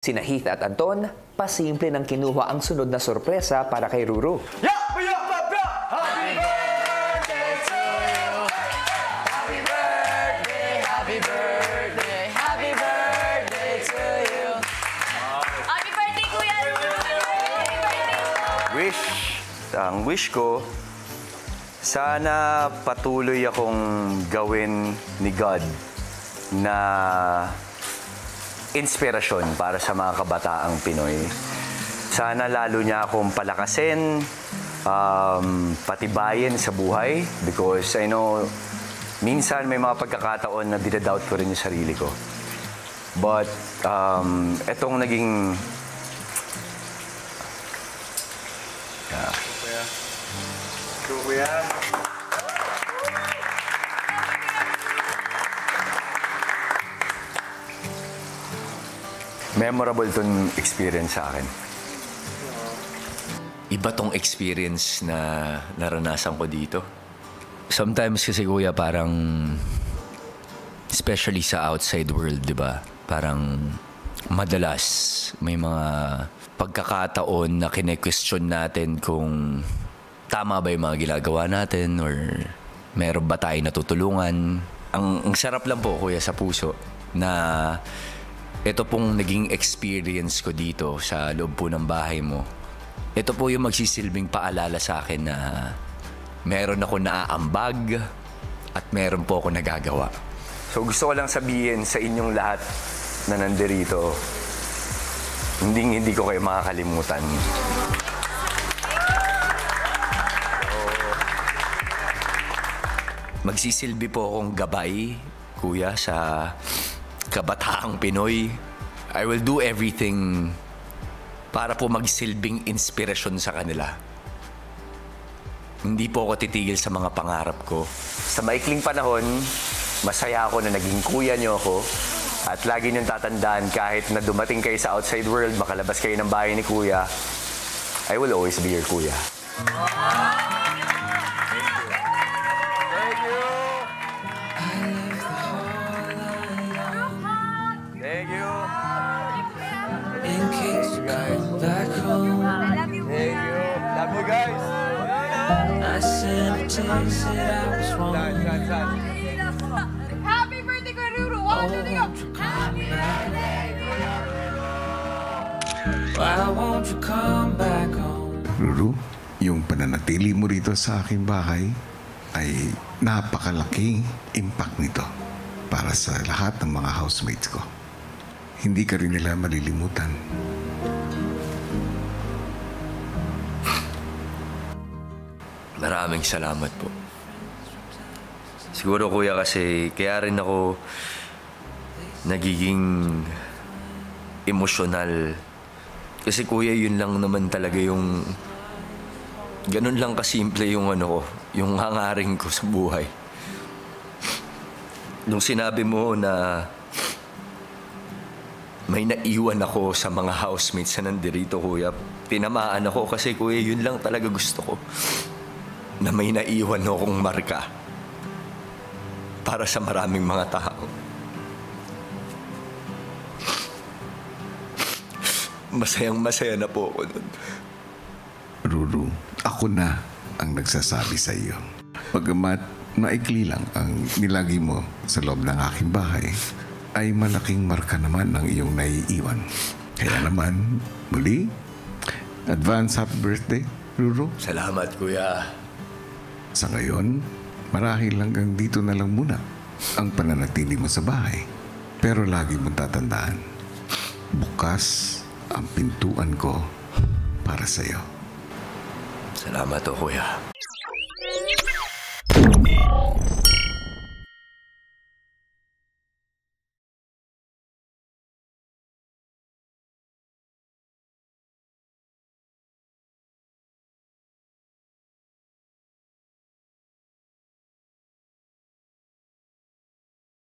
Sina Heath at Anton, pasimple nang kinuha ang sunod na sorpresa para kay Ruru. Happy birthday to you! Happy birthday, happy birthday, happy birthday to you! Happy birthday, Kuya Ruru! Ang wish ko, sana patuloy akong gawin ni God na inspirasyon para sa mga kabataang Pinoy. Sana lalo niya akong palakasin, patibayin sa buhay because I know minsan may mga pagkakataon na dinadoubt ko rin yung sarili ko. But etong naging Kuya. Memorable tong experience sa akin. Iba tong experience na naranasan ko dito. Sometimes kasi, Kuya, parang especially sa outside world, di ba? Parang madalas may mga pagkakataon na kine-question natin kung tama ba yung mga ginagawa natin or meron ba tayo natutulungan. Ang sarap lang po, Kuya, sa puso na ito pong naging experience ko dito sa loob po ng bahay mo. Ito po yung magsisilbing paalala sa akin na meron ako naaambag at meron po ako nagagawa. So gusto ko lang sabihin sa inyong lahat na nandirito, hindi ko kayo makakalimutan. Magsisilbi po akong gabay, Kuya, sa kabataang Pinoy. I will do everything para po magsilbing inspirasyon sa kanila. Hindi po ako titigil sa mga pangarap ko. Sa maikling panahon, masaya ako na naging kuya niyo ako. At lagi niyong tatandaan kahit na dumating kayo sa outside world, makalabas kayo ng bahay ni Kuya, I will always be your Kuya. Thank you. In case you come back home, Thank you. Love you guys. I sent a text that I was wrong. Happy birthday, Kuya Ruru! Oh, 1, 2, 3, go! Happy birthday! Why won't you come back home? Ruru, yung pananatili mo rito sa aking bahay ay napakalaking impact nito para sa lahat ng mga housemates ko. Hindi ka rin nila malilimutan. Maraming salamat po. Siguro, Kuya, kasi kaya rin ako nagiging emosyonal. Kasi, Kuya, yun lang naman talaga yung ganun lang kasimple yung yung hangarin ko sa buhay. Nung sinabi mo na may naiwan ako sa mga housemates na nandirito, Kuya, tinamaan ako kasi, Kuya, yun lang talaga gusto ko. Na may naiwan akong marka para sa maraming mga tao. Masayang-masaya na po ako nun. Ruru, ako na ang nagsasabi sa iyo. Pagamat maikli lang ang nilagi mo sa loob ng aking bahay, ay malaking marka naman ang iyong naiiwan. Kaya naman, muli, advance happy birthday, Ruru. Salamat, Kuya. Sa ngayon, marahil hanggang dito na lang muna ang pananatili mo sa bahay. Pero lagi mong tatandaan, bukas ang pintuan ko para sa iyo. Salamat, Kuya.